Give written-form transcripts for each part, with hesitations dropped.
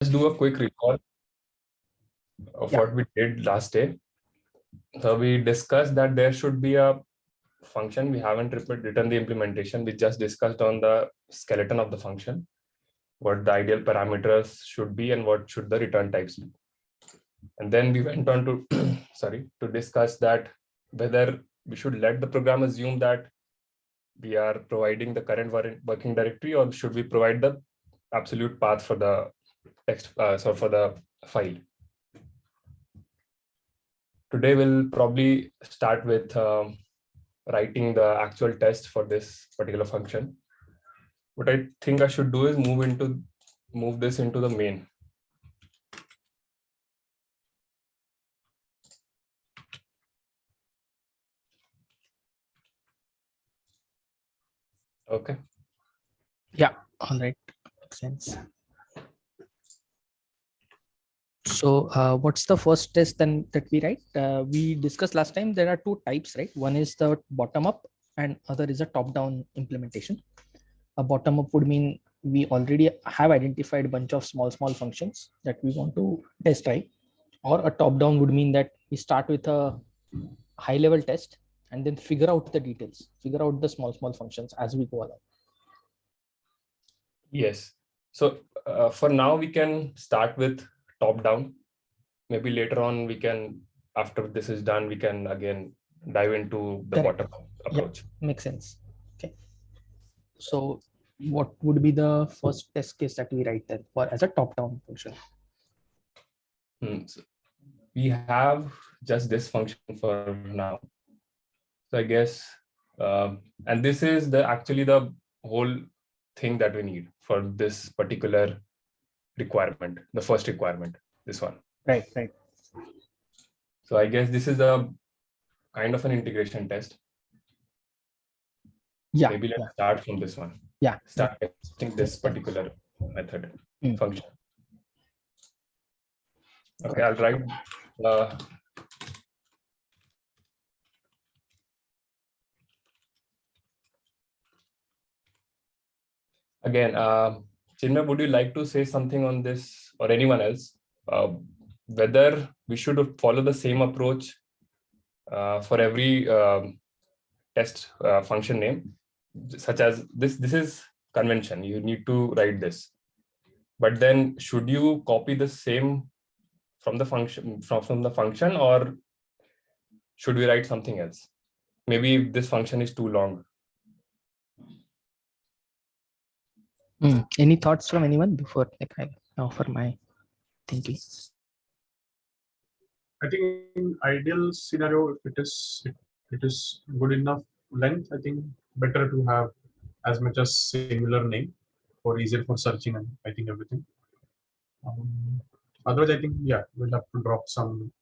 Let's do a quick recall of what we did last day. So we discussed that there should be a function. We haven't written the implementation. We just discussed on the skeleton of the function, what the ideal parameters should be and what should the return types be. And then we went on to to discuss that whether we should let the program assume that we are providing the current working directory, or should we provide the absolute path for the text, for the file. Today we'll probably start with writing the actual test for this particular function. What I think I should do is move this into the main. Okay. Yeah, all right, makes sense. So what's the first test then that we write? We discussed last time there are two types, right? One is the bottom up and other is a top down implementation. A bottom up would mean we already have identified a bunch of small functions that we want to test, right? Or a top down would mean that we start with a high level test and then figure out the details, figure out the small functions as we go along. Yes. So for now we can start with top down. Maybe later on we can, after this is done, we can again dive into the bottom up approach. Yeah, makes sense. Okay. So what would be the first test case that we write then for as a top down function? So we have just this function for now. So I guess, and this is actually the whole thing that we need for this particular requirement, the first requirement, this one. Right. So I guess this is a kind of an integration test. Yeah. Maybe let's start from this one. Yeah. Start testing this particular method function. Okay, I'll write again, Chinmay, would you like to say something on this, or anyone else, whether we should follow the same approach for every test function name, such as this is convention, you need to write this, but then should you copy the same from the function or should we write something else? Maybe this function is too long. Any thoughts from anyone before I offer my thinking? I think in ideal scenario, if it is good enough length, I think better to have as much as similar name for easier for searching and I think everything. Otherwise, I think we'll have to drop some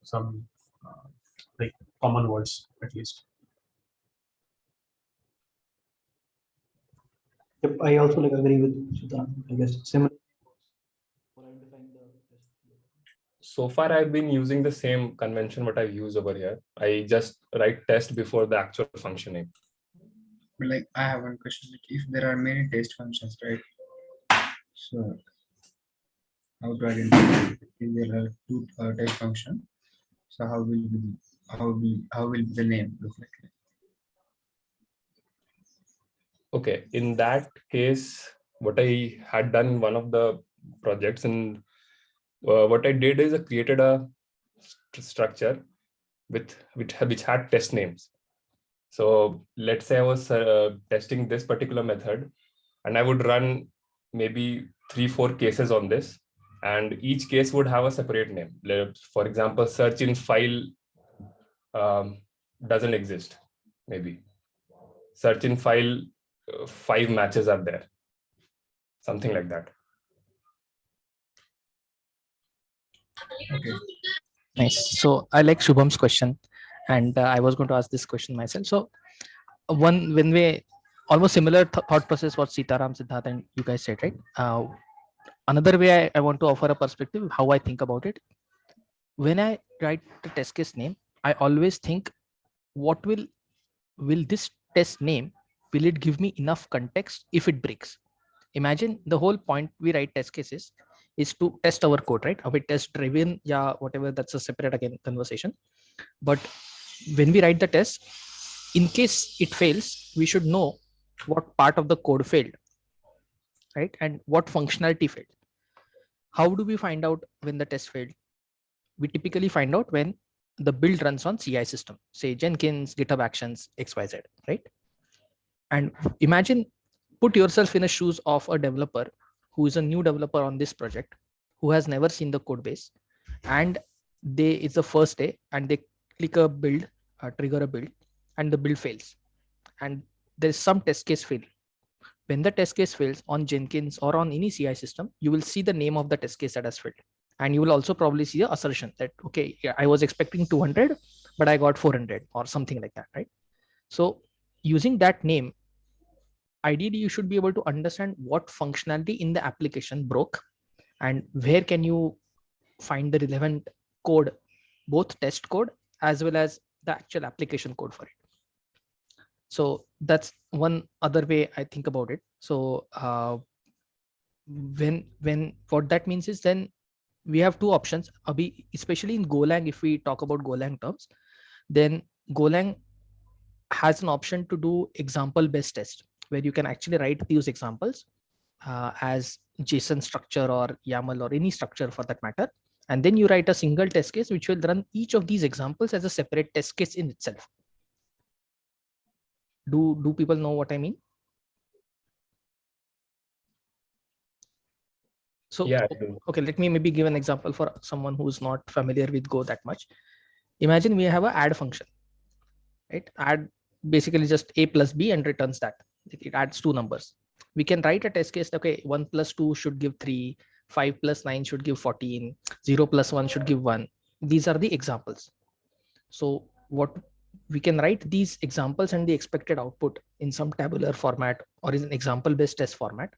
like common words at least. Yep, I also agree with Siddharth. I guess similar. So far, I've been using the same convention what I've used over here. I just write test before the actual function name. Like, I have one question. Like, if there are many test functions, right? So how to identify if there are two test function? So how will the name look like? Okay, in that case, what I had done in one of the projects, and what I did is I created a structure which had test names. So let's say I was testing this particular method, and I would run maybe 3-4 cases on this, and each case would have a separate name. For example, search in file doesn't exist. Maybe search in file 5 matches are there, something like that. Okay. Nice. So I like Shubham's question, and I was going to ask this question myself. So when we almost similar thought process what Sitaram, Siddharth, and you guys said, right? Another way I want to offer a perspective how I think about it. When I write the test case name, I always think, what will this test name, will it give me enough context if it breaks? Imagine the whole point we write test cases is to test our code, right? Our test driven, yeah, whatever, that's a separate again conversation. But when we write the test, in case it fails, we should know what part of the code failed, right? And what functionality failed. How do we find out when the test failed? We typically find out when the build runs on CI system, say Jenkins, GitHub Actions, XYZ, right? And imagine, put yourself in the shoes of a developer who is a new developer on this project, who has never seen the code base, and it's the first day and they click a build, trigger a build, and the build fails. And there is some test case fail. When the test case fails on Jenkins or on any CI system, you will see the name of the test case that has failed. And you will also probably see the assertion that, okay, yeah, I was expecting 200, but I got 400 or something like that, right? So using that name, ideally, you should be able to understand what functionality in the application broke and where can you find the relevant code, both test code as well as the actual application code for it. So that's one other way I think about it. So when what that means is, then we have two options, especially in Golang. If we talk about Golang terms, then Golang has an option to do example based test, where you can actually write these examples as JSON structure or YAML or any structure for that matter. And then you write a single test case, which will run each of these examples as a separate test case in itself. Do people know what I mean? So, Yeah. okay, let me maybe give an example for someone who's not familiar with Go that much. Imagine we have an add function, right? Add basically just a plus b and returns that. It adds two numbers. We can write a test case, okay, 1 plus 2 should give 3, 5 plus 9 should give 14, 0 plus 1 should give 1. These are the examples. So what we can write these examples and the expected output in some tabular format or in an example based test format.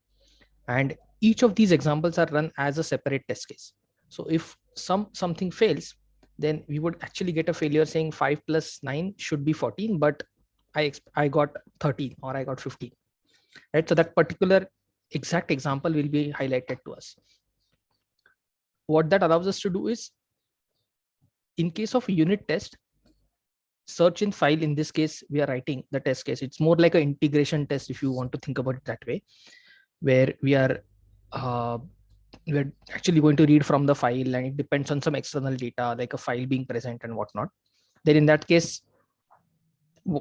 And each of these examples are run as a separate test case. So if something fails, then we would actually get a failure saying 5 plus 9 should be 14, but I got 13 or I got 15, right? So that particular exact example will be highlighted to us. What that allows us to do is, in case of a unit test, search in file, in this case, we are writing the test case. It's more like an integration test, if you want to think about it that way, where we're actually going to read from the file and it depends on some external data, like a file being present and whatnot. Then in that case,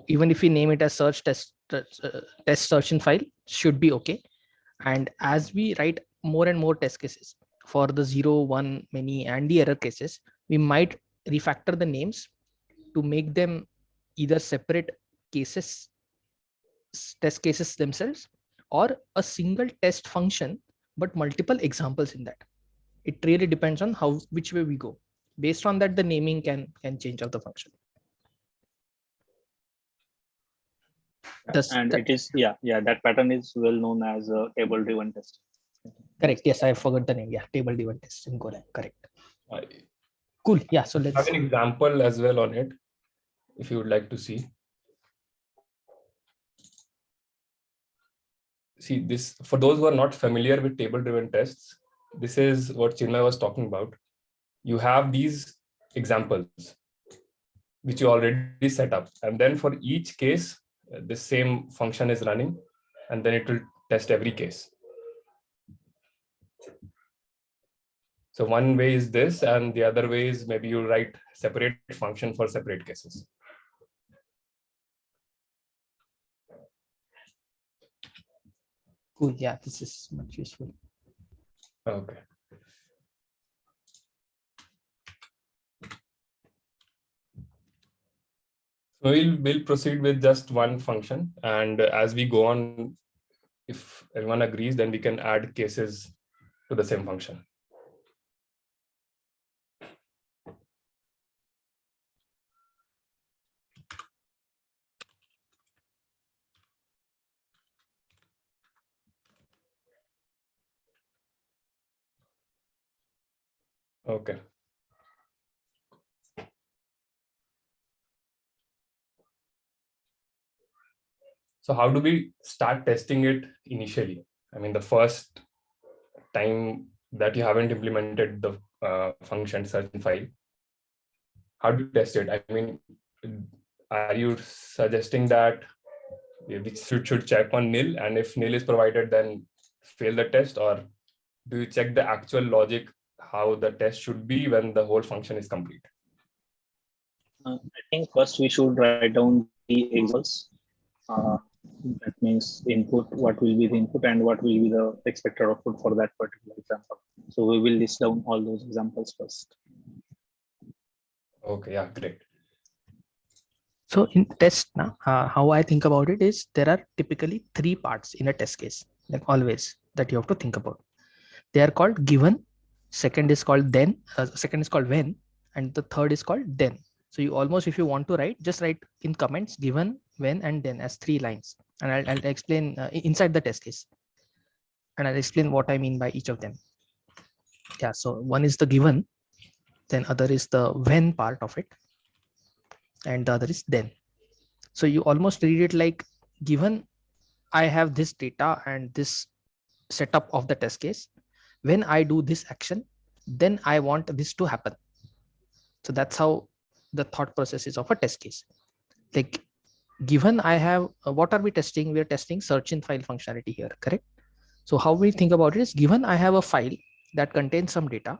even if we name it as search test search in file, should be okay. And as we write more and more test cases for the 0, 1, many, and the error cases, we might refactor the names to make them either separate cases, test cases themselves, or a single test function, but multiple examples in that. It really depends on which way we go. Based on that, the naming can change of the function. And it is, that pattern is well known as a table driven test. Correct. Yes, I forgot the name. Yeah, table driven test in Golang. Correct. Cool. Yeah. So let's have an example as well on it, if you would like to see. See this, for those who are not familiar with table driven tests, this is what Chinmay was talking about. You have these examples which you already set up, and then for each case, the same function is running, and then it will test every case. So one way is this, and the other way is maybe you write separate function for separate cases. cool. Yeah, this is much useful. Okay. So we'll proceed with just one function, and as we go on, if everyone agrees, then we can add cases to the same function. Okay. So how do we start testing it initially? I mean, the first time that you haven't implemented the function search in file, how do you test it? I mean, are you suggesting that we should check on nil, and if nil is provided, then fail the test, or do you check the actual logic, how the test should be when the whole function is complete? I think first we should write down the examples. That means input, what will be the input and what will be the expected output for that particular example. So we will list down all those examples first. Okay, yeah, great. So in test now, how I think about it is there are typically 3 parts in a test case, like always, that you have to think about. They are called given, second is called then, second is called when, and the third is called then. So you almost, if you want to write, just write in comments given, when, and then as 3 lines. And I'll explain inside the test case. And I'll explain what I mean by each of them. Yeah, so one is the given, then other is the when part of it, and the other is then. So you almost read it like, given I have this data and this setup of the test case, when I do this action, then I want this to happen. So that's how the thought process is of a test case. Like, given I have, what are we testing? We are testing search in file functionality here, correct? So how we think about it is, given I have a file that contains some data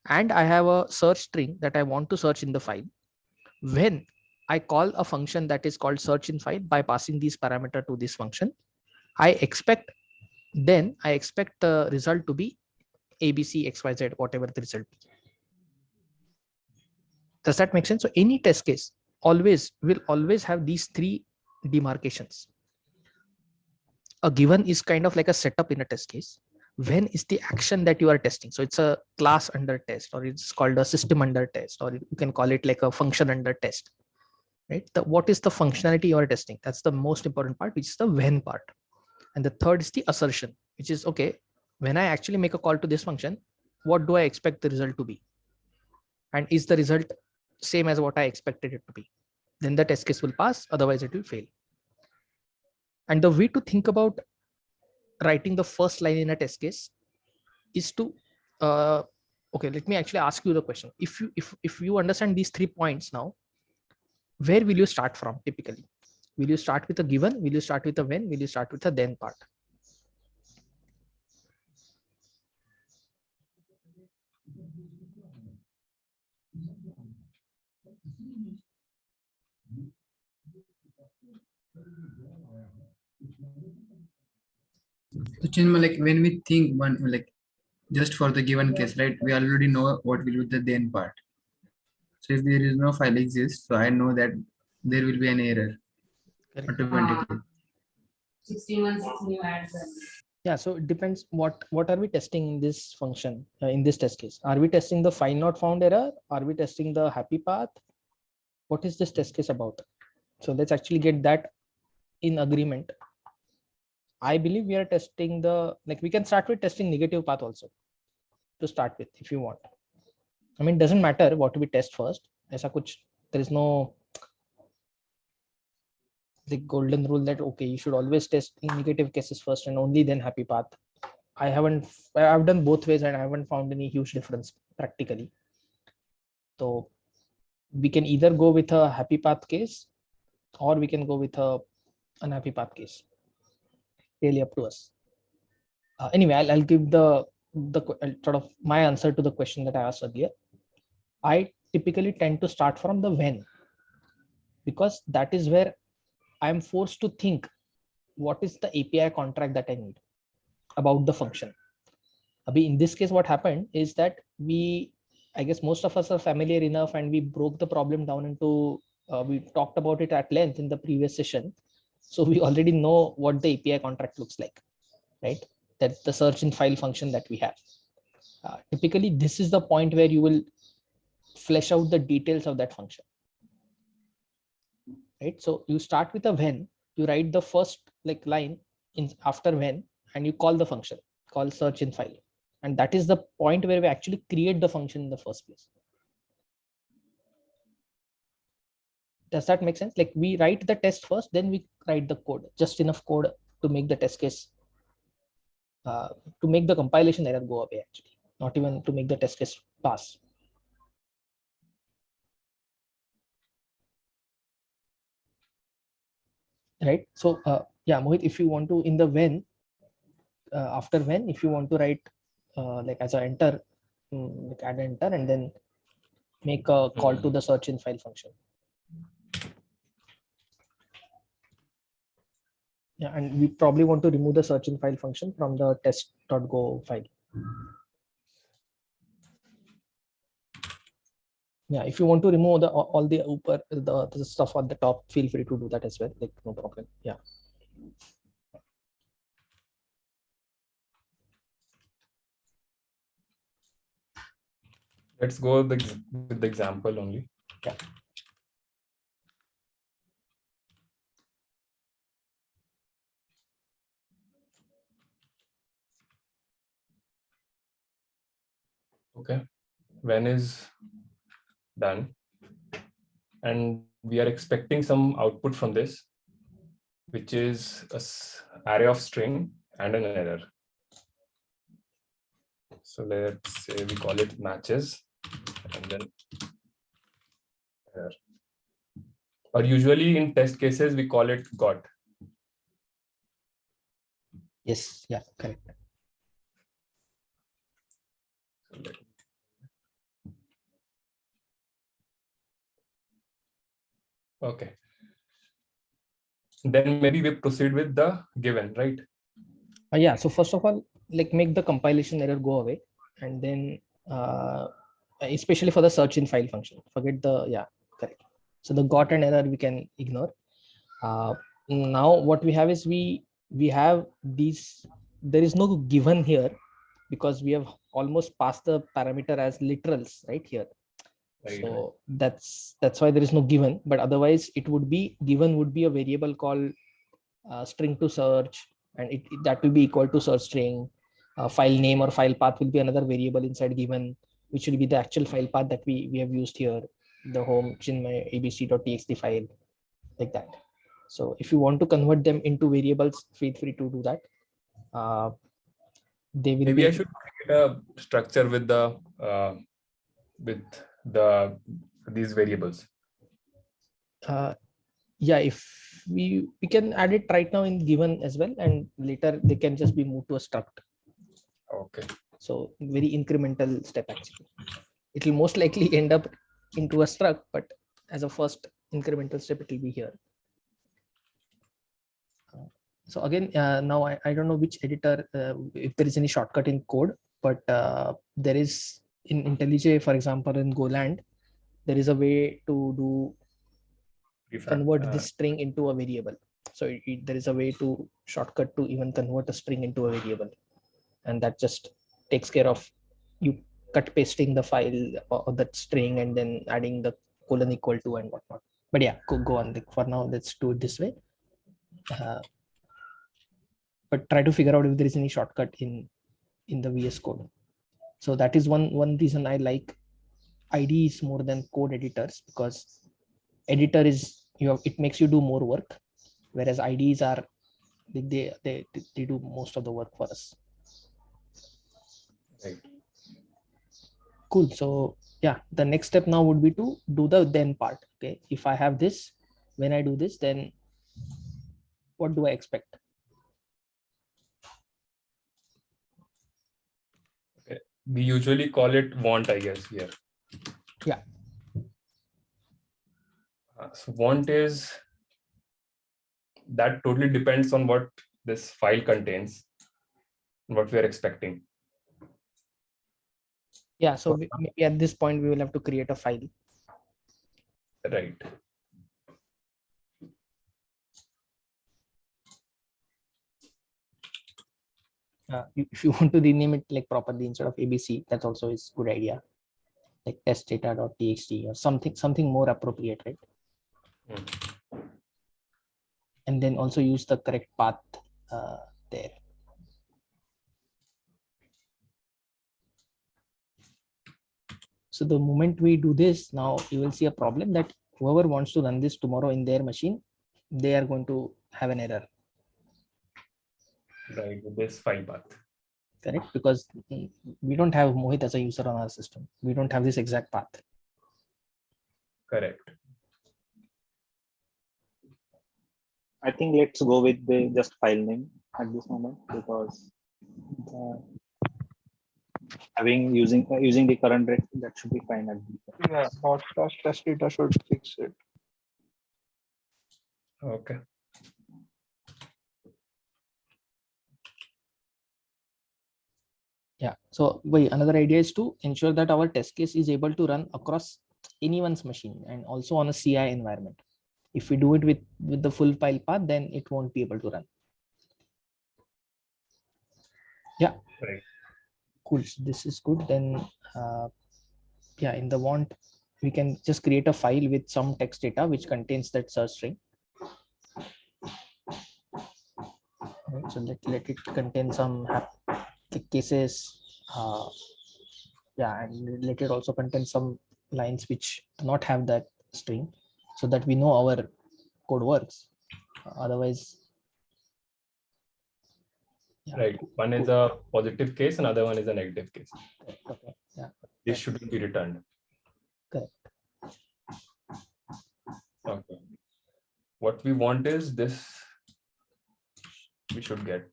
and I have a search string that I want to search in the file, when I call a function that is called search in file by passing these parameter to this function, I expect the result to be ABC, XYZ, whatever the result be. Does that make sense? So any test case will always have these 3 demarcations. A given is kind of like a setup in a test case. When is the action that you are testing? So it's a class under test, or it's called a system under test, or you can call it like a function under test, right? What is the functionality you are testing? That's the most important part, which is the when part. And the third is the assertion, which is, okay, when I actually make a call to this function, what do I expect the result to be? And is the result same as what I expected it to be? Then the test case will pass, otherwise it will fail. And the way to think about writing the first line in a test case is to, okay, let me actually ask you the question. If you understand these 3 points now, where will you start from typically? Will you start with a given? Will you start with a when? Will you start with a then part? So Chinma, like when we think one, like just for the given case, right? We already know what will be the then part. So if there is no file exists, so I know that there will be an error automatically. 61 new ads. Yeah, so it depends what are we testing in this function, in this test case. Are we testing the find not found error? Are we testing the happy path? What is this test case about? So let's actually get that in agreement. I believe we are testing the, like, we can start with testing negative path also to start with if you want. I mean, it doesn't matter what we test first. Aisa kuch, there is no the golden rule that, okay, you should always test negative cases first and only then happy path. I've done both ways and I haven't found any huge difference practically. So we can either go with a happy path case or we can go with a unhappy path case. Really up to us. Anyway, I'll give the sort of my answer to the question that I asked earlier. I typically tend to start from the when, because that is where I'm forced to think what is the API contract that I need about the function. In this case, what happened is that I guess most of us are familiar enough and we broke the problem down into, we talked about it at length in the previous session. So we already know what the API contract looks like, right? That's the search in file function that we have. Typically, this is the point where you will flesh out the details of that function, right? So you start with a when, you write the first line in after when, and you call the function, call search in file. And that is the point where we actually create the function in the first place. Does that make sense? Like, we write the test first, then we write the code, just enough code to make the test case, to make the compilation error go away actually. not even to make the test case pass. Right. So yeah, Mohit, if you want to in the when, after when, if you want to write like as a enter, like add enter and then make a call to the search in file function. Yeah, and we probably want to remove the search in file function from the test.go file. Yeah, if you want to remove the all the upper the stuff on the top, feel free to do that as well. Like no problem. Yeah. Let's go with the example only. Yeah. Okay. When is done. And we are expecting some output from this, which is an array of string and an error. So let's say we call it matches and then error. Or usually in test cases, we call it got. Yes. Yeah. Correct. Okay. Then maybe we proceed with the given, right? Yeah. So first of all, like make the compilation error go away, and then especially for the search in file function, forget the correct. So the got and error we can ignore. Now what we have is we have these. There is no given here because we have almost passed the parameter as literals right here. Right. So that's why there is no given, but otherwise it would be given would be a variable called string to search, and that will be equal to search string. File name or file path will be another variable inside given, which will be the actual file path that we have used here, the home chinmay abc.txt file, like that. So if you want to convert them into variables, feel free to do that. They will Maybe be. I should create a structure with these variables. Yeah, if we can add it right now in given as well, and later they can just be moved to a struct. Okay. So very incremental step actually. It will most likely end up into a struct, but as a first incremental step, it will be here. So again, now I don't know which editor, if there is any shortcut in code, but there is in IntelliJ, for example, in Golang, there is a way to do convert this string into a variable. So there is a way to shortcut to even convert a string into a variable, and that just takes care of you cut pasting the file or that string and then adding the colon equal to and whatnot. But yeah, go on. For now, let's do it this way. But try to figure out if there is any shortcut in the VS Code. So that is one reason I like IDEs more than code editors, because editor is it makes you do more work, whereas IDEs are they do most of the work for us. Right. Cool. So yeah, the next step now would be to do the then part. Okay, if I have this, when I do this, then what do I expect? Okay. We usually call it want, I guess, here. Yeah. So want is that totally depends on what this file contains, what we are expecting. Yeah. So maybe at this point we will have to create a file. Right. If you want to rename it like properly instead of ABC, that also is good idea. Like test data.txt or something more appropriate, right? And then also use the correct path there. So the moment we do this, now you will see a problem that whoever wants to run this tomorrow in their machine, they are going to have an error. Right, with this file path. correct? Because we don't have Mohit as a user on our system. We don't have this exact path. Correct. I think let's go with the just file name at this moment, because using the current rate, that should be fine at this point. Yeah, /test data should fix it. Okay. Yeah. So another idea is to ensure that our test case is able to run across anyone's machine and also on a CI environment. If we do it with the full file path, then it won't be able to run. Yeah. Right. Cool. So this is good. Then yeah, in the want, we can just create a file with some text data which contains that search string. Right, so let it contain some cases. Yeah, and let it also contain some lines which do not have that string, so that we know our code works. Otherwise, yeah. Right. One is a positive case, another one is a negative case. Okay. Yeah. This shouldn't be returned. Correct. Okay. What we want is this. We should get.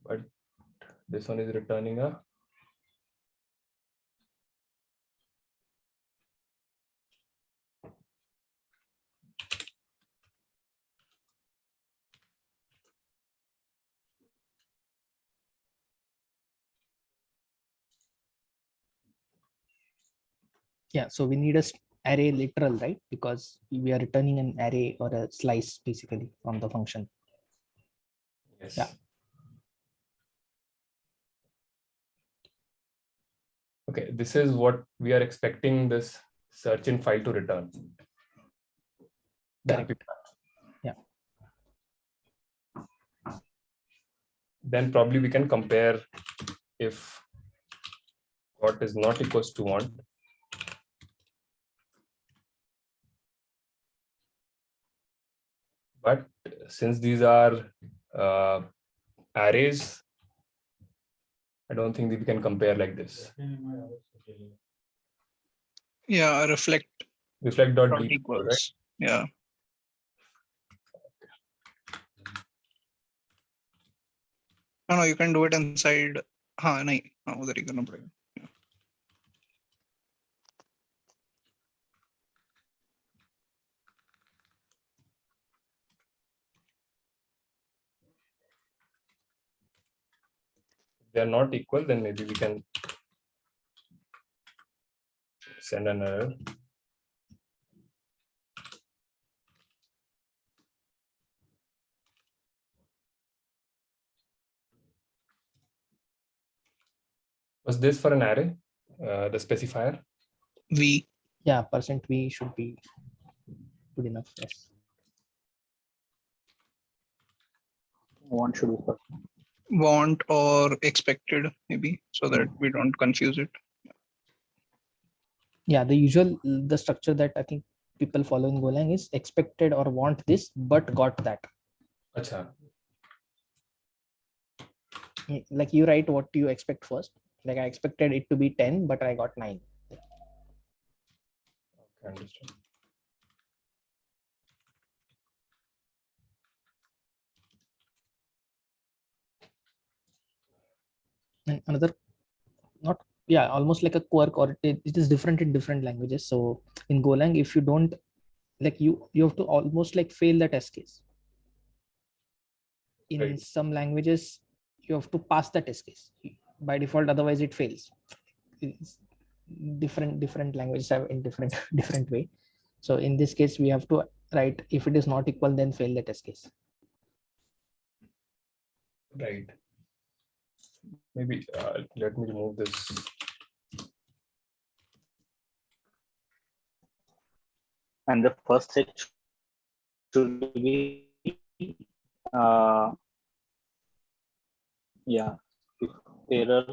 But this one is returning a Yeah. So we need a array literal, right? Because we are returning an array or a slice basically from the function. yes. Yeah. Okay, this is what we are expecting this search in file to return. Correct. Yeah. Then probably we can compare if what is not equals to want. But since these are arrays, I don't think that we can compare like this. Yeah, reflect Reflect.d equals. right? Yeah. No, you can do it inside. नहीं, उधर ही करना पड़ेगा. If they are not equal, then maybe we can send an error. Was this for an array, the specifier? V. Yeah, %v should be good enough. Yes. Want should be first. Want or expected, maybe, so that we don't confuse it. Yeah, the structure that I think people follow in Golang is expected or want this, but got that. Acha. Like you write what you expect first. Like I expected it to be 10, but I got 9. Okay, understood. And another, not, yeah, almost like a quirk, or it is different in different languages. So in Golang, if you don't, like you have to almost like fail the test case. In Right. some languages, you have to pass the test case by default, otherwise it fails. It's different languages have in different way. So in this case, we have to write if it is not equal, then fail the test case. Right. Maybe let me remove this. And the first set should be yeah, if error,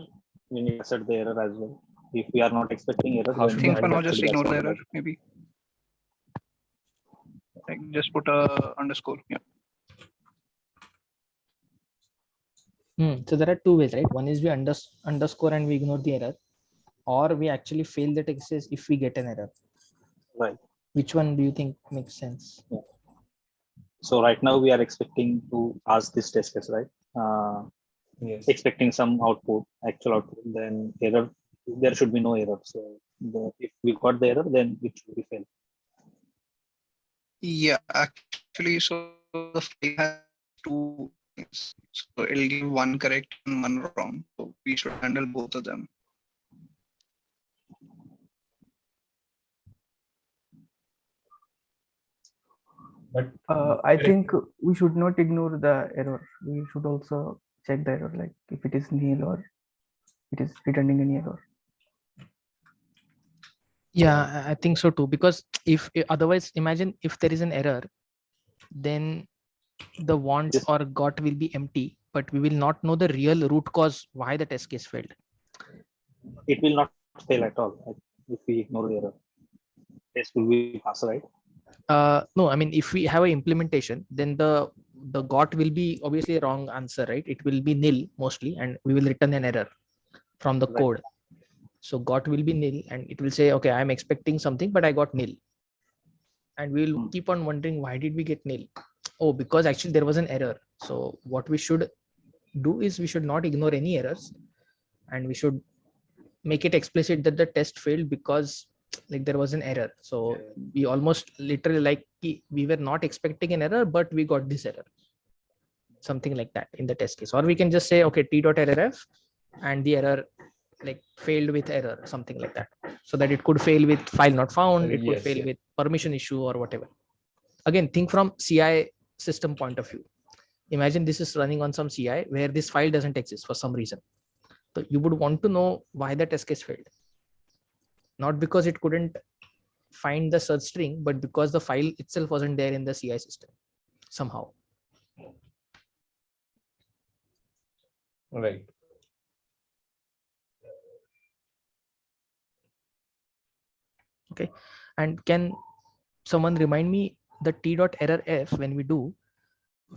we need to set the error as well. If we are not expecting error, How I should think we for now handle just that? ignore the error, maybe. Like just put a underscore. Yeah. So there are two ways, right? One is we underscore and we ignore the error, or we actually fail the test case if we get an error. Right. Which one do you think makes sense? So right now we are expecting to ask this test case, right? Yes. Expecting some output, actual output, then error, there should be no error. So if we got the error, then it should be failed. Yeah, actually, so the file has two things. So it'll give one correct and one wrong. So we should handle both of them. But I think we should not ignore the error. We should also check the error, like if it is nil or it is returning any error. Yeah, I think so too. Because if otherwise, imagine if there is an error, then the want Yes. or got will be empty, but we will not know the real root cause why the test case failed. It will not fail at all, like, if we ignore the error. Test will be passed, right? No, I mean, if we have an implementation, then the got will be obviously a wrong answer, right? It will be nil mostly, and we will return an error from the Right. code. So got will be nil, and it will say, okay, I'm expecting something, but I got nil. And we will keep on wondering, why did we get nil? Oh, because actually there was an error. So what we should do is we should not ignore any errors, and we should make it explicit that the test failed because like there was an error. So we almost literally like we were not expecting an error, but we got this error, something like that in the test case. Or we can just say, okay, t.errorf, and the error like failed with error, something like that, so that it could fail with file not found, it could Yes, fail yeah. with permission issue or whatever. Again, think from CI system point of view. Imagine this is running on some CI where this file doesn't exist for some reason. So you would want to know why the test case failed. Not because it couldn't find the search string, but because the file itself wasn't there in the CI system somehow. Right. Okay. And can someone remind me the t.errorf when we do,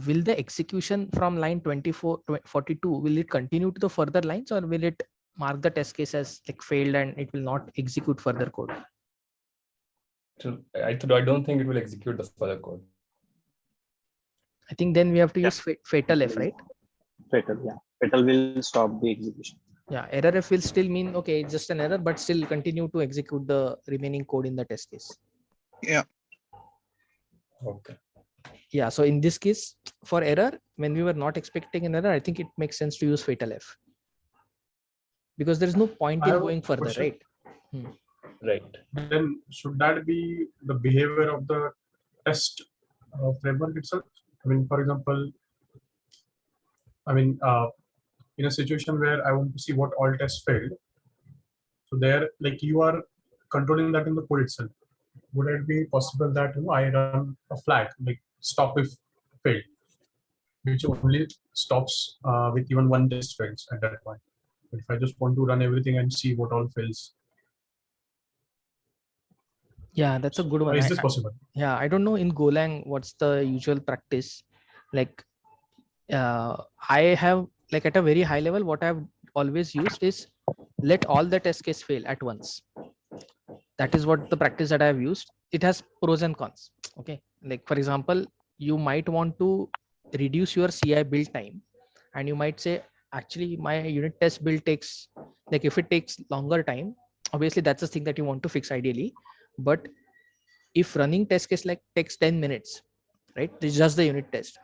will the execution from line 42, will it continue to the further lines, or will it mark the test case as like failed and it will not execute further code? So I don't think it will execute the further code. I think then we have to use fatal f, right? Fatal, yeah. Fatal will stop the execution. Yeah, error f will still mean, okay, it's just an error, but still continue to execute the remaining code in the test case. Yeah. Okay. Yeah, so in this case, for error, when we were not expecting an error, I think it makes sense to use fatal f. Because there is no point I in have a going further, question. right? Right. Then should that be the behavior of the test framework itself? I mean, for example, in a situation where I want to see what all tests failed, so there, like you are controlling that in the code itself. Would it be possible that I run a flag like stop if failed, which only stops with even one test fails at that point? But if I just want to run everything and see what all fails, Yeah, that's a good one. is this possible? Yeah, I don't know in Golang what's the usual practice. Like I have, like at a very high level, what I've always used is let all the test case fail at once. That is what the practice that I've used. It has pros and cons. Okay, like for example, you might want to reduce your CI build time, and you might say, actually my unit test build takes, like if it takes longer time, obviously that's the thing that you want to fix ideally. But if running test case like takes 10 minutes, right, this is just the unit test,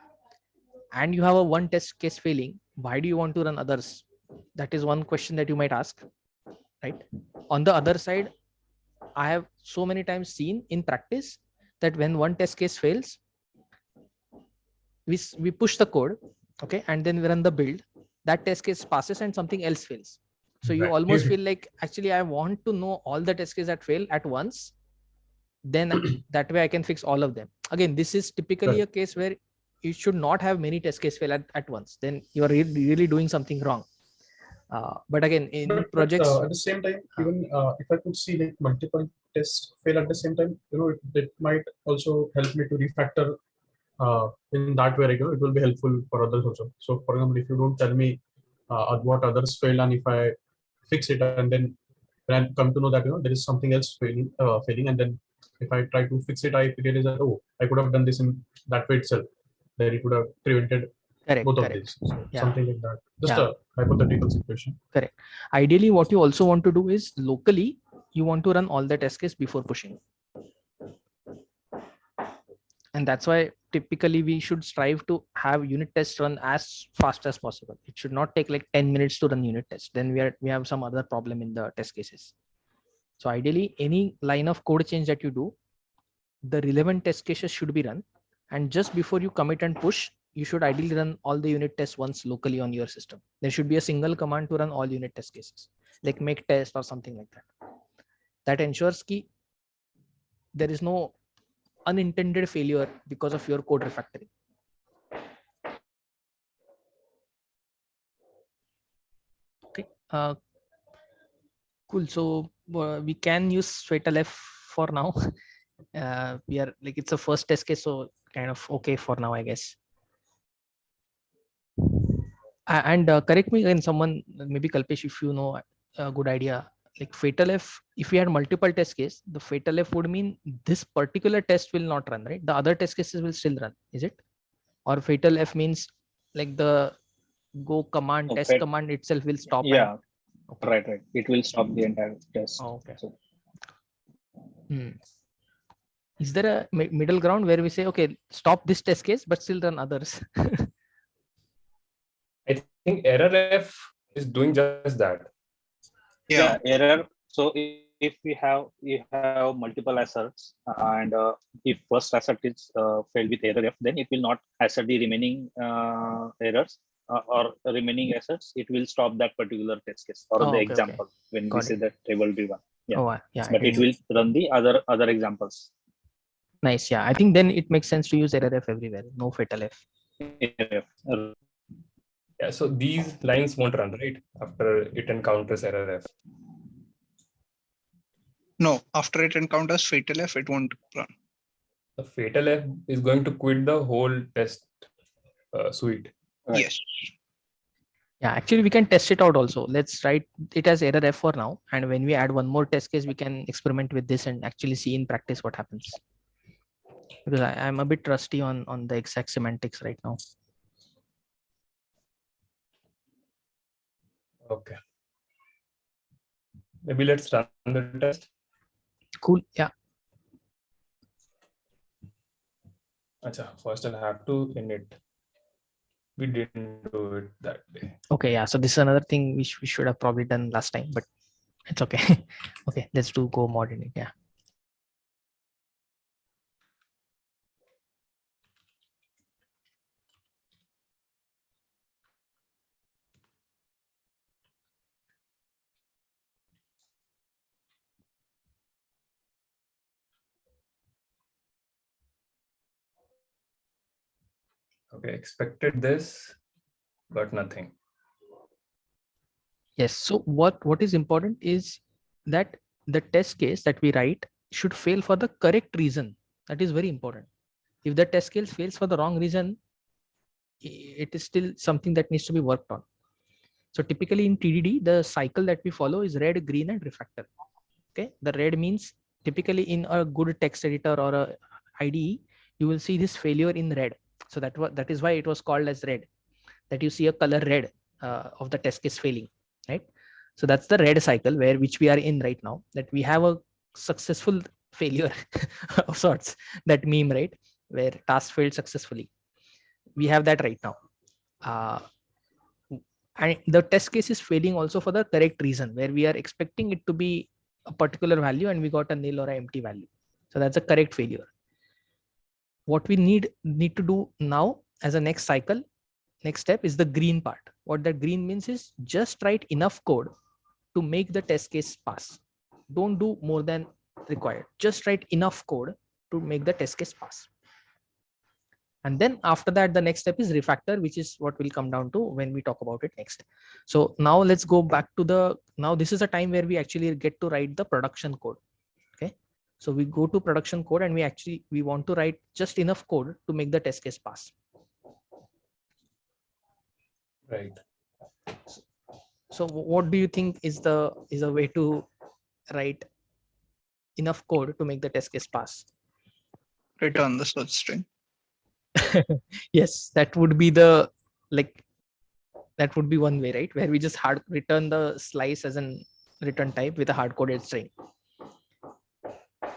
and you have a one test case failing, why do you want to run others? That is one question that you might ask, right? On the other side, I have so many times seen in practice that when one test case fails, we push the code, okay, and then we run the build, that test case passes and something else fails. So you Right. almost feel like, actually I want to know all the test cases that fail at once, then that way I can fix all of them. Again, this is typically a case where you should not have many test case fail at once, then you are really doing something wrong. But again, in projects, at the same time, even if I could see like multiple tests fail at the same time, it might also help me to refactor in that way. It will be helpful for others also. So, for example, if you don't tell me what others failed, and if I fix it, and then when I come to know that there is something else failing, and then if I try to fix it, I realize that I could have done this in that way itself. Then it would have prevented both of these. So something like that. Just a hypothetical situation. Correct. Ideally, what you also want to do is locally, you want to run all the test case before pushing. And that's why typically we should strive to have unit tests run as fast as possible. It should not take like 10 minutes to run unit test. Then we have some other problem in the test cases. So ideally, any line of code change that you do, the relevant test cases should be run. And just before you commit and push, you should ideally run all the unit tests once locally on your system. There should be a single command to run all unit test cases, like make test or something like that. That ensures that there is no unintended failure because of your code refactoring. Okay, cool. So we can use Fatal F for now. We are like, it's a first test case, so kind of okay for now, I guess. And correct me again, someone, maybe Kalpesh, if you know a good idea, like Fatal F, if we had multiple test case, the Fatal F would mean this particular test will not run, right? The other test cases will still run, is it? Or Fatal F means like the go command, test command itself will stop. Yeah, okay. Right. It will stop the entire test. Oh, okay. So, is there a middle ground where we say, okay, stop this test case, but still run others? I think error F is doing just that. Yeah, error. So if you have multiple asserts, and if first assert is failed with error F, then it will not assert the remaining errors or remaining asserts. It will stop that particular test case or the example when we say that table driven. Yeah. Yeah. But it will run the other examples. Nice. Yeah, I think then it makes sense to use error F everywhere. No Fatal F. Yeah, so these lines won't run, right? After it encounters error F. No, after it encounters Fatal F, it won't run. The Fatal F is going to quit the whole test suite. Right. Yes. Yeah, actually we can test it out also. Let's write it as error F for now. And when we add one more test case, we can experiment with this and actually see in practice what happens. Because I'm a bit rusty on the exact semantics right now. Okay. Maybe let's run the test. Cool. Yeah. Acha, first I'll have to init. We didn't do it that day. Okay. Yeah. So this is another thing which we should have probably done last time, but it's okay. Okay. Let's do go mod init. Yeah. Okay, expected this, but nothing. Yes. So what is important is that the test case that we write should fail for the correct reason. That is very important. If the test case fails for the wrong reason, it is still something that needs to be worked on. So typically in TDD, the cycle that we follow is red, green, and refactor. Okay, the red means typically in a good text editor or a IDE, you will see this failure in red. So that is why it was called as red. That you see a color red of the test case failing, right? So that's the red cycle which we are in right now. That we have a successful failure of sorts. That meme, right, where task failed successfully. We have that right now. And the test case is failing also for the correct reason, where we are expecting it to be a particular value and we got a nil or an empty value. So that's a correct failure. What we need to do now as a next cycle, next step is the green part. What that green means is just write enough code to make the test case pass. Don't do more than required. Just write enough code to make the test case pass. And then after that, the next step is refactor, which is what we'll come down to when we talk about it next. So now let's go back to now this is a time where we actually get to write the production code. Okay. So we go to production code and we want to write just enough code to make the test case pass. Right. So what do you think is a way to write enough code to make the test case pass? Return the search string. Yes, that would be the like that would be one way, right? Where we just hard return the slice as an return type with a hard coded string.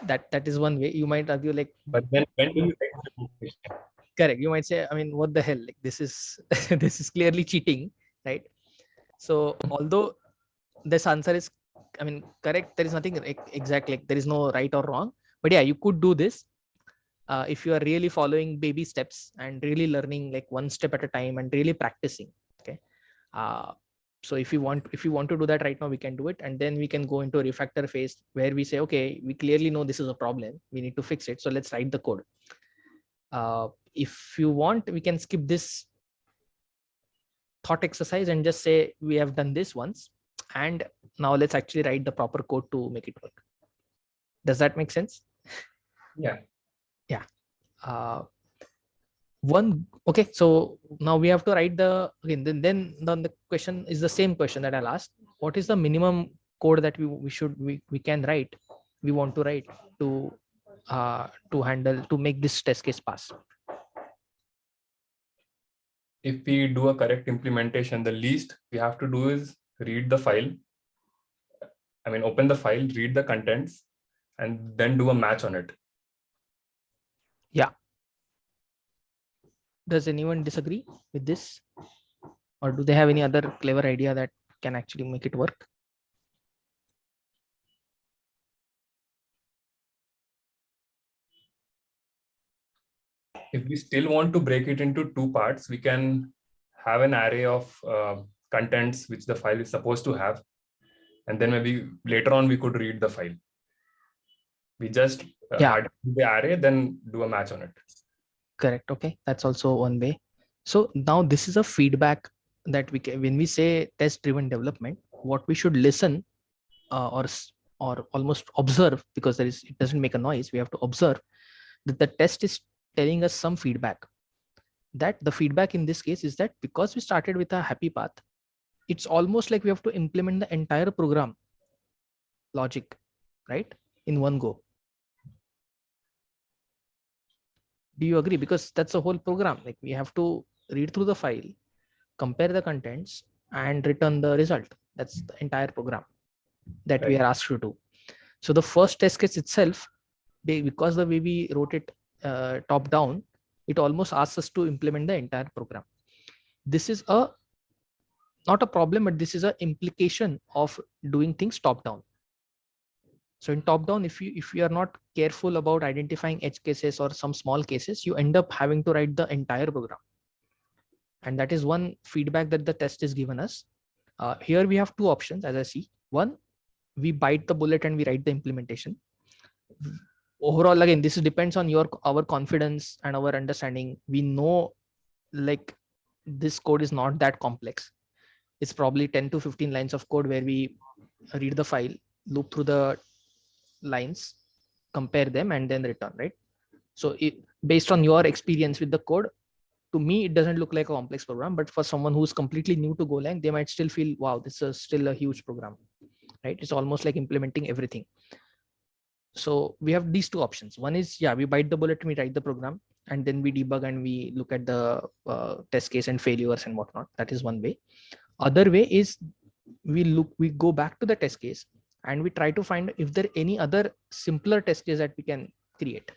That is one way. You might argue like, But then when do you write the implementation? correct. You might say, I mean, what the hell? Like this is this is clearly cheating, right? So although this answer is, I mean, correct, there is nothing exact, like there is no right or wrong. But yeah, you could do this if you are really following baby steps and really learning like one step at a time and really practicing. Okay. So if you want to do that right now, we can do it, and then we can go into a refactor phase where we say, okay, we clearly know this is a problem, we need to fix it, so let's write the code. If you want, we can skip this thought exercise and just say we have done this once, and now let's actually write the proper code to make it work. Does that make sense? Yeah. Okay, so now we have to write the, again, then the question is the same question that I'll ask. What is the minimum code that we can write, we want to write to handle, to make this test case pass? If we do a correct implementation, the least we have to do is read the file. I mean, open the file, read the contents, and then do a match on it. Yeah. Does anyone disagree with this? Or do they have any other clever idea that can actually make it work? If we still want to break it into two parts, we can have an array of contents which the file is supposed to have. And then maybe later on we could read the file. We just hard the array, then do a match on it. Correct. Okay, that's also one way. So now this is a feedback that we can, when we say test driven development, what we should listen or almost observe, because it doesn't make a noise, we have to observe that the test is telling us some feedback. That the feedback in this case is that because we started with a happy path, it's almost like we have to implement the entire program logic, right, in one go. Do you agree? Because that's a whole program. Like we have to read through the file, compare the contents, and return the result. That's the entire program that we are asked to do. So the first test case itself, because the way we wrote it top down, it almost asks us to implement the entire program. This is not a problem, but this is an implication of doing things top down. So in top down, if you are not careful about identifying edge cases or some small cases, you end up having to write the entire program. And that is one feedback that the test is given us. Here we have two options, as I see. One, we bite the bullet and we write the implementation. Overall, again, this depends on our confidence and our understanding. We know like this code is not that complex. It's probably 10 to 15 lines of code where we read the file, loop through the lines, compare them, and then return, right? So based on your experience with the code, to me, it doesn't look like a complex program, but for someone who's completely new to Golang, they might still feel, wow, this is still a huge program, right? It's almost like implementing everything. So we have these two options. One is, yeah, we bite the bullet and we write the program, and then we debug and we look at the test case and failures and whatnot. That is one way. Other way is we go back to the test case and we try to find if there are any other simpler test case that we can create.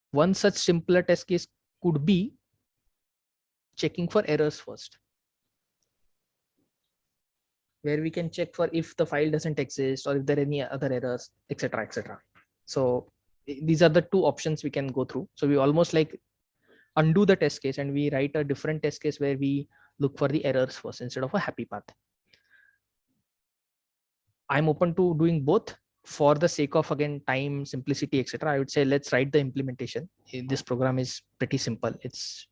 One such simpler test case could be checking for errors first, where we can check for if the file doesn't exist or if there are any other errors, etc., etc. So these are the two options we can go through. So we almost like undo the test case and we write a different test case where we look for the errors first instead of a happy path. I'm open to doing both for the sake of, again, time, simplicity, etc. I would say let's write the implementation. This program is pretty simple. It's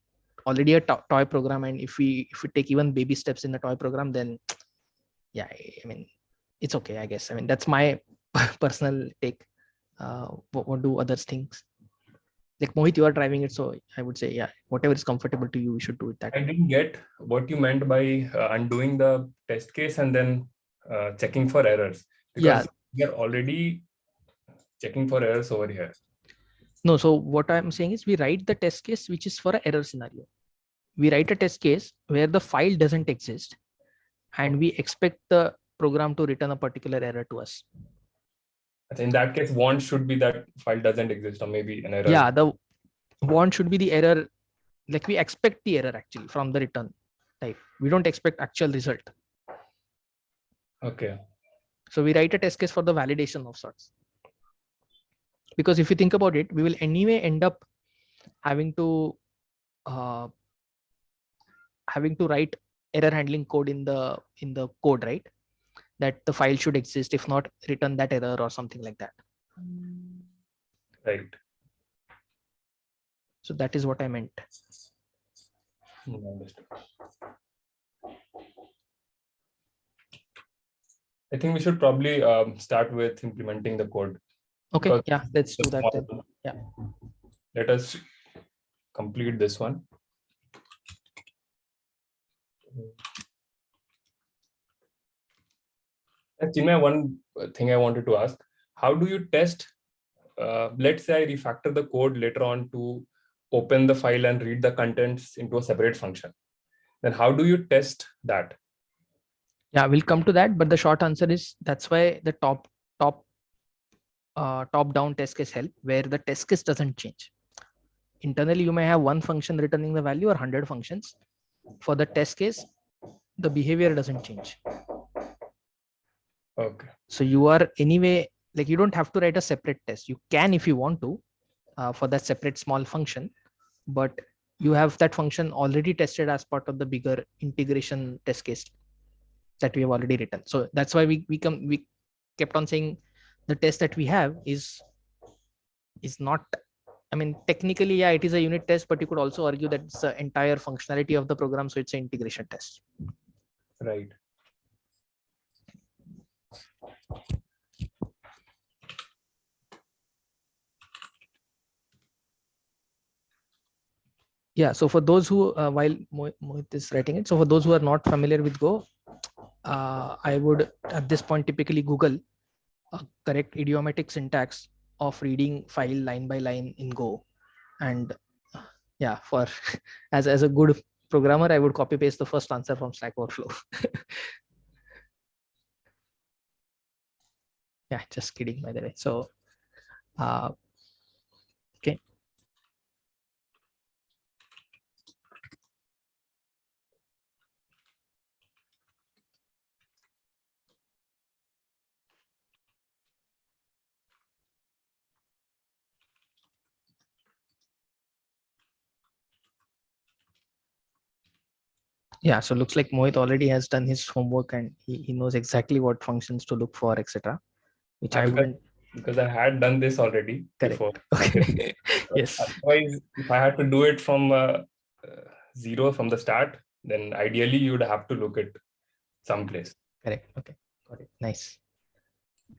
already a toy program, and if we take even baby steps in the toy program, then yeah, I mean, it's okay, I guess. I mean, that's my personal take. What do others think? like Mohit, you are driving it, so I would say, yeah, whatever is comfortable to you, you should do it that I way. didn't get what you meant by undoing the test case and then checking for errors, because we are already checking for errors over here. No, so what I'm saying is we write the test case which is for an error scenario. We write a test case where the file doesn't exist, and we expect the program to return a particular error to us. In that case, want should be that file doesn't exist, or maybe an error. Yeah, the want should be the error. Like we expect the error actually from the return type. We don't expect actual result. Okay. So we write a test case for the validation of sorts. Because if you think about it, we will anyway end up having to write error handling code in the code, right? That the file should exist, if not return that error or something like that. Right. So that is what I meant. Understood. I think we should probably start with implementing the code. Okay, yeah, let's do that then. Yeah. Let us complete this one. And Chinmay, one thing I wanted to ask, how do you test, let's say I refactor the code later on to open the file and read the contents into a separate function. Then how do you test that? Yeah, we'll come to that, but the short answer is that's why the top-down test case help, where the test case doesn't change. Internally, you may have one function returning the value or 100 functions. For the test case, the behavior doesn't change. Okay. So you are anyway, like you don't have to write a separate test. You can if you want to for that separate small function, but you have that function already tested as part of the bigger integration test case that we have already written. So that's why we kept on saying the test that we have is not, I mean, technically, yeah, it is a unit test, but you could also argue that it's the entire functionality of the program. So it's an integration test. Right. Yeah. So for those who, while Mohit is writing it, so for those who are not familiar with Go, I would at this point typically Google correct idiomatic syntax of reading file line by line in Go. And yeah, for as a good programmer, I would copy paste the first answer from Stack Overflow. Yeah, just kidding, by the way. So okay. Yeah, so looks like Mohit already has done his homework and he knows exactly what functions to look for, etc. Which I wouldn't. Because I had done this already before. Okay. Yes. Otherwise, if I had to do it from zero from the start, then ideally you would have to look at someplace. Correct. Okay. Got it. Nice.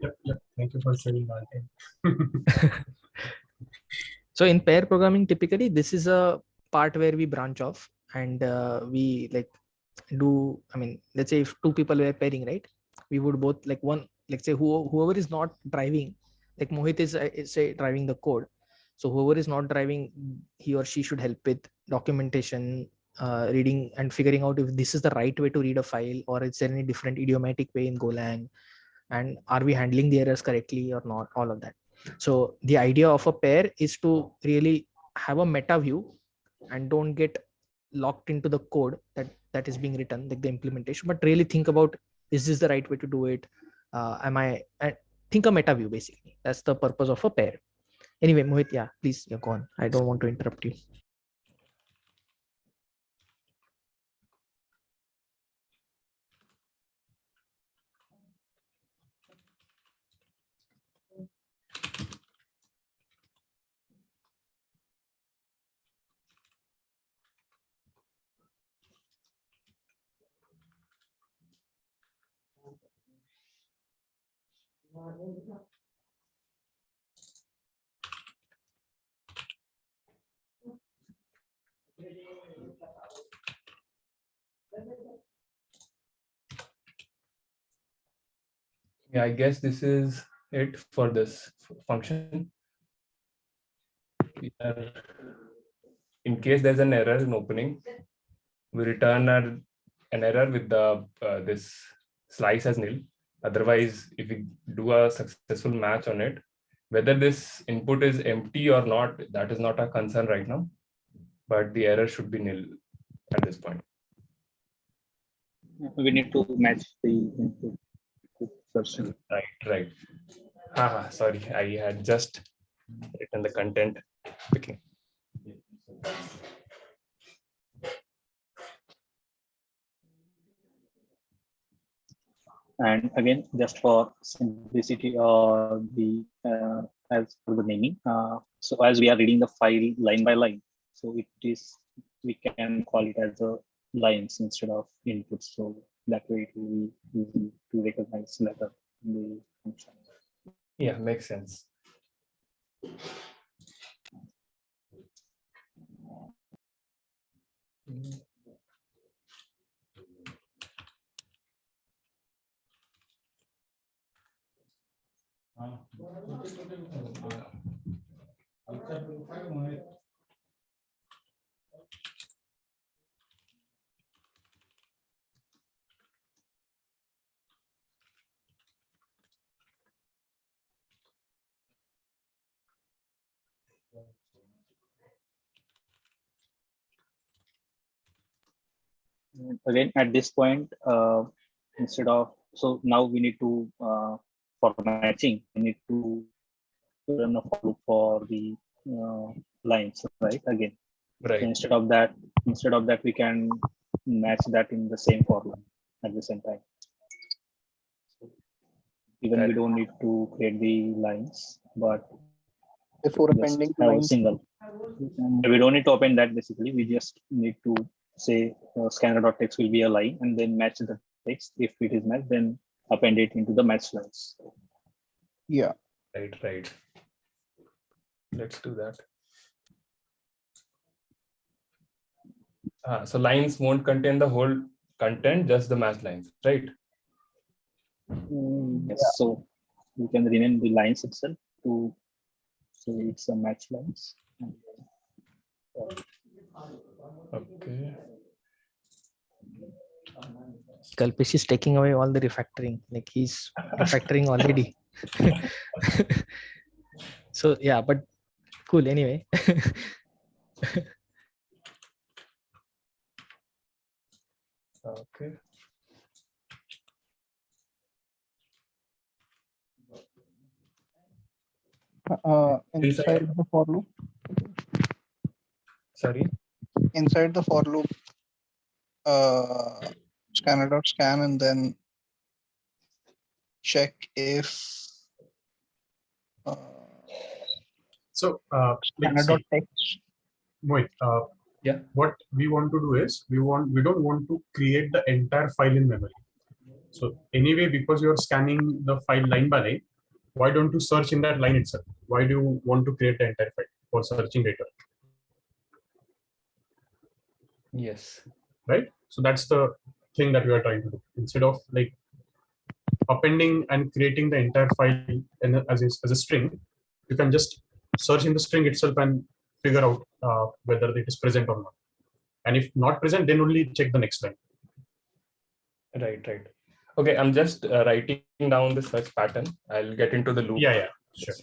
Yep. Thank you for saving our time. So in pair programming, typically this is a part where we branch off and we like do, I mean, let's say if two people were pairing, right? We would both like one, let's say whoever is not driving, like Mohit is say driving the code. So whoever is not driving, he or she should help with documentation, reading and figuring out if this is the right way to read a file, or is there any different idiomatic way in Golang, and are we handling the errors correctly or not, all of that. So the idea of a pair is to really have a meta view and don't get locked into the code that is being written, like the implementation, but really think about, is this the right way to do it? Think a meta view, basically. That's the purpose of a pair. Anyway, Mohit, yeah, please, go on. I don't want to interrupt you. Yeah, I guess this is it for this function. In case there's an error in opening, we return an error with the this slice as nil. Otherwise, if we do a successful match on it, whether this input is empty or not, that is not a concern right now, but the error should be nil at this point. We need to match the input to search. Right. Sorry, I had just written the content. Okay. And again, just for simplicity or the as for the naming, so as we are reading the file line by line, so it is, we can call it as a lines instead of inputs. So that way it will be easy to recognize later in the function. Yeah, makes sense. Again, at this point, instead of, so now we need to, for matching, we need to run a for loop for the lines, right? Again, Right. so instead of that, we can match that in the same for line at the same time. So even we don't need to create the lines, but Before just appending have a lines. single. We don't need to append that basically. We just need to say scanner.text will be a line and then match the text. If it is matched, then append it into the match lines. Yeah. Right. Let's do that. So lines won't contain the whole content, just the match lines, right? Yes. So you can rename the lines itself to say it's a match lines. Okay. Kalpesh is taking away all the refactoring, like he's refactoring already. So yeah, but cool anyway. Okay. Inside the for loop. Sorry. Inside the for loop, scanner.scan and then check if So scanner.text. Mohit, Yeah. what we want to do is we don't want to create the entire file in memory. So anyway, because you're scanning the file line by line, why don't you search in that line itself? Why do you want to create the entire file for searching later? Yes. Right. So that's the thing that we are trying to do. Instead of like appending and creating the entire file as a string, you can just search in the string itself and figure out whether it is present or not. And if not present, then only check the next line. Right. Okay, I'm just writing down the search pattern. I'll get into the loop. Yeah, sure.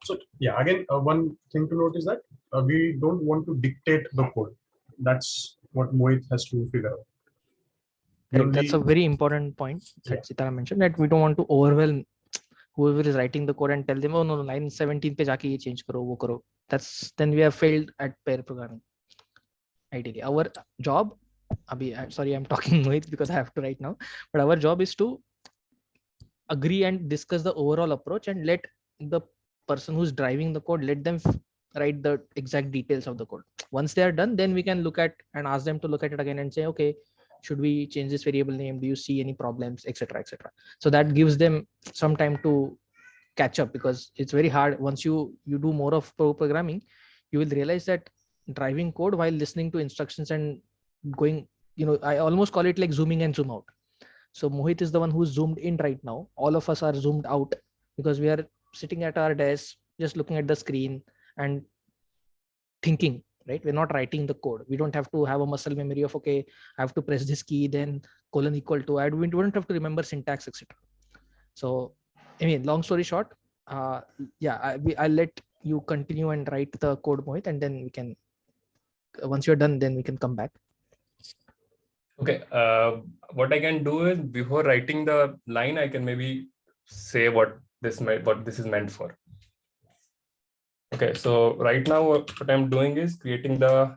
So yeah, again, one thing to note is that we don't want to dictate the code. That's what Mohit has to figure out. Correct. That's a very important point that Sitara mentioned, that we don't want to overwhelm whoever is writing the code and tell them, oh no, line 17 pe jaake ye change karo, wo karo. That's, then we have failed at pair programming. Ideally, our job, sorry, I'm talking Mohit because I have to right now, but our job is to agree and discuss the overall approach and let the person who's driving the code, let them write the exact details of the code. Once they are done, then we can look at and ask them to look at it again and say, okay, should we change this variable name? Do you see any problems, etc. So that gives them some time to catch up, because it's very hard. Once you do more of programming, you will realize that driving code while listening to instructions and going, I almost call it like zooming and zoom out. So Mohit is the one who's zoomed in right now. All of us are zoomed out because we are sitting at our desk, just looking at the screen and thinking, right? We're not writing the code. We don't have to have a muscle memory of, okay, I have to press this key, then colon equal to, we don't have to remember syntax, etc. So, I mean, long story short, I'll let you continue and write the code, Mohit, and then we can, once you're done, then we can come back. Okay. What I can do is, before writing the line, I can maybe say what this is meant for. Okay. So right now, what I'm doing is creating the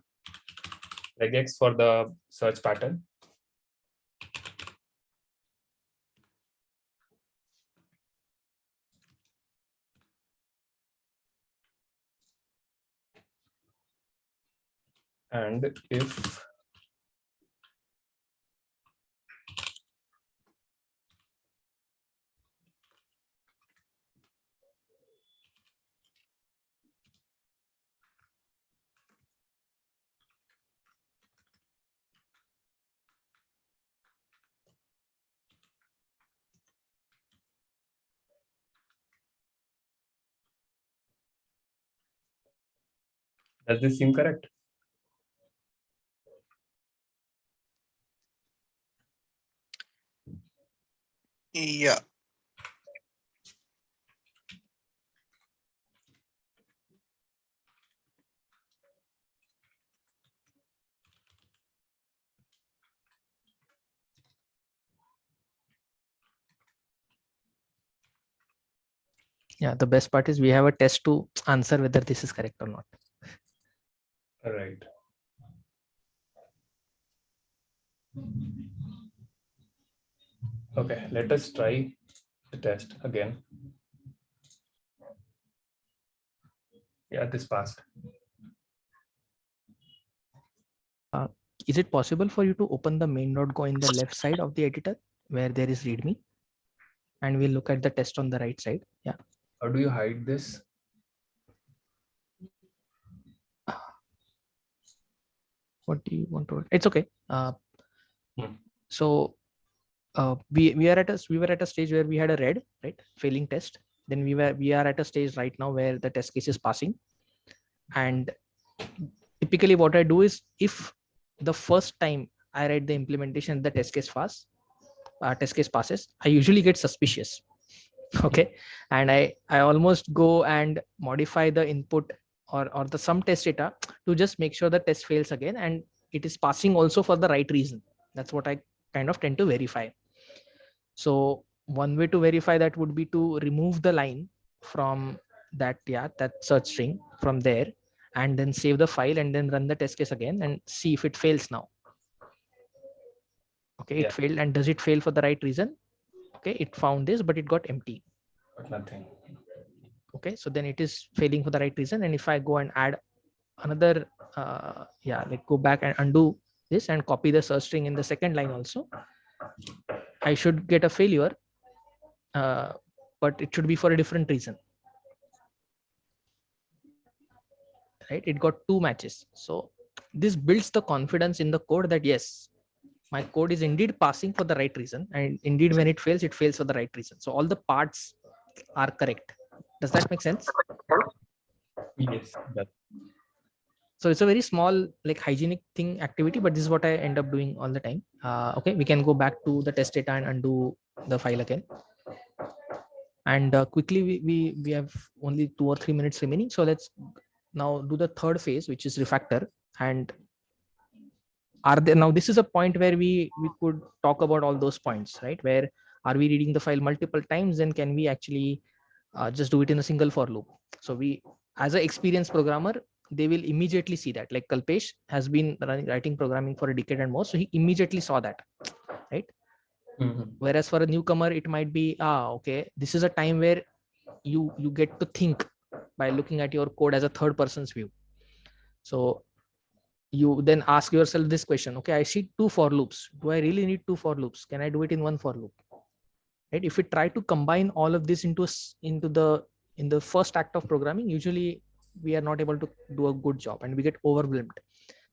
regex for the search pattern. And if does this seem correct? Yeah. Yeah, the best part is we have a test to answer whether this is correct or not. All right. Okay, let us try the test again. Yeah, this passed. Is it possible for you to open the main.go in the left side of the editor where there is readme? And we'll look at the test on the right side. Yeah. How do you hide this? What do you want to? It's okay. Hmm. So we were at a stage where we had a red, right, failing test. Then we are at a stage right now where the test case is passing. And typically what I do is, if the first time I write the implementation, the test case passes, I usually get suspicious. Okay. And I almost go and modify the input or the some test data to just make sure the test fails again and it is passing also for the right reason. That's what I kind of tend to verify. So one way to verify that would be to remove the line from that search string from there, and then save the file and then run the test case again and see if it fails now. Okay, it failed. And does it fail for the right reason? Okay, it found this, but it got empty. But nothing. Okay, so then it is failing for the right reason. And if I go and add another, like go back and undo this and copy the search string in the second line also, I should get a failure, but it should be for a different reason. Right, it got 2 matches. So this builds the confidence in the code that yes, my code is indeed passing for the right reason, and indeed when it fails for the right reason. So all the parts are correct. Does that make sense? Yes. So it's a very small, like, hygienic thing activity, but this is what I end up doing all the time. Okay, we can go back to the test data and undo the file again. And quickly, we have only 2 or 3 minutes remaining. So let's now do the third phase, which is refactor. And now this is a point where we could talk about all those points, right? Where are we reading the file multiple times? Then can we actually just do it in a single for loop? So we, as an experienced programmer, they will immediately see that. Like Kalpesh has been writing programming for a decade and more, so he immediately saw that, right? Mm-hmm. Whereas for a newcomer, it might be, okay, this is a time where you get to think by looking at your code as a third person's view. So you then ask yourself this question: okay, I see 2 for loops. Do I really need 2 for loops? Can I do it in 1 for loop? Right? If we try to combine all of this in the first act of programming, usually we are not able to do a good job and we get overwhelmed.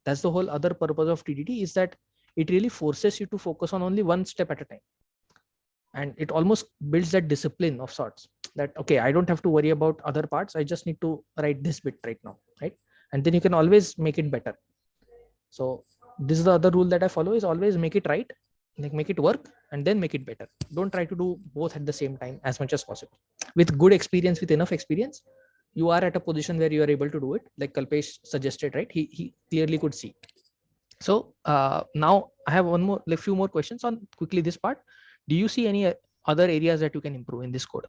That's the whole other purpose of TDD, is that it really forces you to focus on only one step at a time. And it almost builds that discipline of sorts that, okay, I don't have to worry about other parts. I just need to write this bit right now, right? And then you can always make it better. So this is the other rule that I follow, is always make it right, like make it work and then make it better. Don't try to do both at the same time as much as possible. With good experience, with enough experience, you are at a position where you are able to do it, like Kalpesh suggested, right? He clearly could see. So now I have one more, like few more questions on quickly this part. Do you see any other areas that you can improve in this code?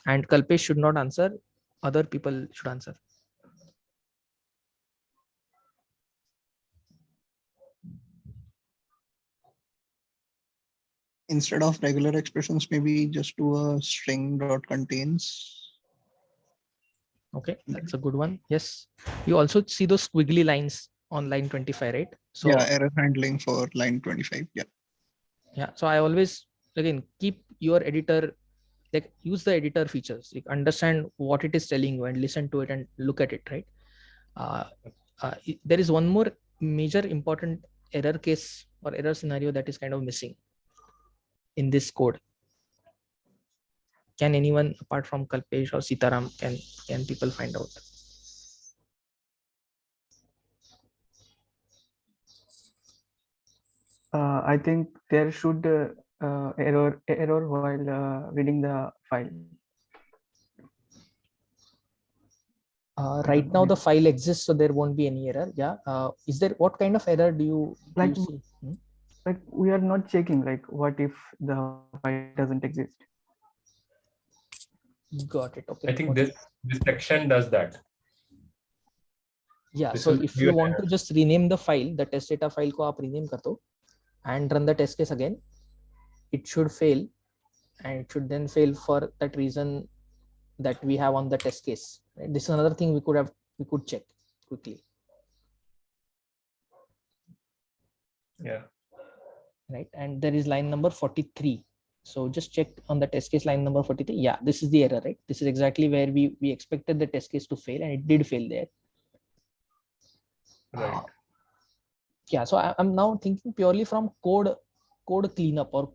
And Kalpesh should not answer, other people should answer. Instead of regular expressions, maybe just do a string dot contains. Okay, that's a good one. Yes, you also see those squiggly lines on line 25, right? So Yeah, error handling for line 25. Yeah. yeah, so I always, again, keep your editor, like use the editor features, like understand what it is telling you and listen to it and look at it, right? There is one more major important error case or error scenario that is kind of missing in this code. Can anyone apart from Kalpesh or Sitaram, can people find out? I think there should error while reading the file. Right now the file exists, so there won't be any error. Yeah. Is there, what kind of error do you Like, see? like we are not checking like what if the file doesn't exist. Got it. Okay. I think Okay. this section does that. Yeah. This So will if give you an want error. to just rename the file, the test data file ko aap rename kar do and run the test case again, it should fail, and it should then fail for that reason that we have on the test case. Right? This is another thing we could check quickly. Yeah. Right. And there is line number 43. So just check on the test case line number 43. Yeah, this is the error, right? This is exactly where we expected the test case to fail, and it did fail there. Right. Yeah. So I'm now thinking purely from code cleanup or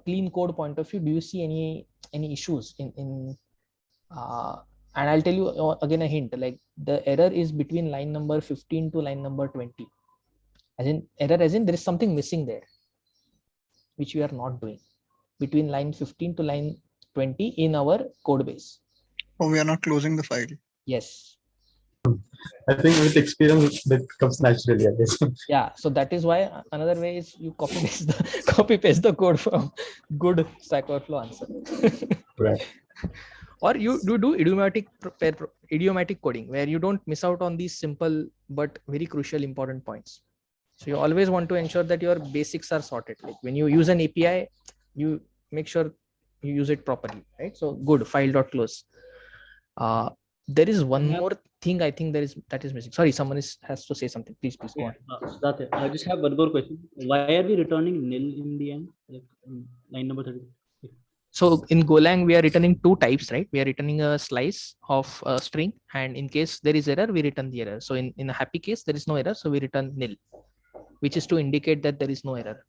clean code point of view. Do you see any issues in and I'll tell you again a hint, like the error is between line number 15 to line number 20. As in error, as in there is something missing there, which we are not doing between line 15 to line 20 in our code base. Oh, we are not closing the file. Yes. I think with experience that comes naturally, I guess. Yeah. So that is why another way is you copy paste the code from good Stack Overflow answer. Right. Or you do idiomatic coding where you don't miss out on these simple but very crucial important points. So you always want to ensure that your basics are sorted. Like when you use an API, you make sure you use it properly, right? So good, file.close. There is one more thing I think that is missing. Sorry, someone has to say something. Please go on. I just have one more question. Why are we returning nil in the end? Like line number 30. So in Golang, we are returning two types, right? We are returning a slice of a string, and in case there is error, we return the error. So in a happy case, there is no error, so we return nil, which is to indicate that there is no error.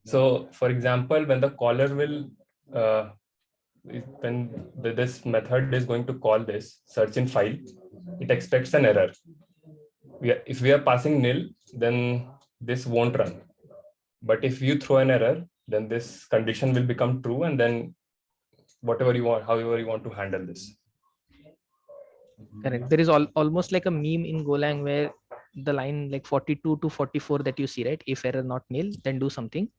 So for example, when the caller will, when this method is going to call this search in file, it expects an error. If we are passing nil, then this won't run. But if you throw an error, then this condition will become true, and then whatever you want, however you want to handle this. Correct. There is almost like a meme in Golang where the line like 42 to 44 that you see, right? If error not nil, then do something.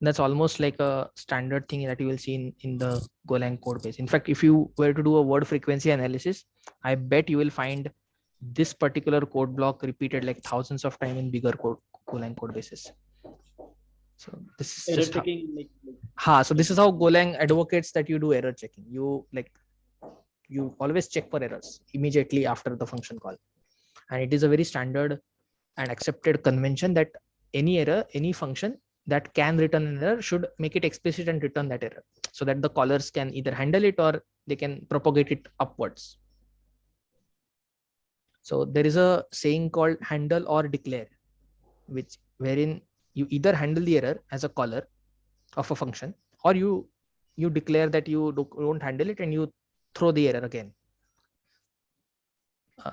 That's almost like a standard thing that you will see in the Golang code base. In fact, if you were to do a word frequency analysis, I bet you will find this particular code block repeated like thousands of times in bigger Golang code bases. So this is Error just checking, so this is how Golang advocates that you do error checking. You always check for errors immediately after the function call, and it is a very standard and accepted convention that any error, any function that can return an error should make it explicit and return that error, so that the callers can either handle it or they can propagate it upwards. So there is a saying called handle or declare. wherein you either handle the error as a caller of a function, or you declare that you don't handle it and you throw the error again.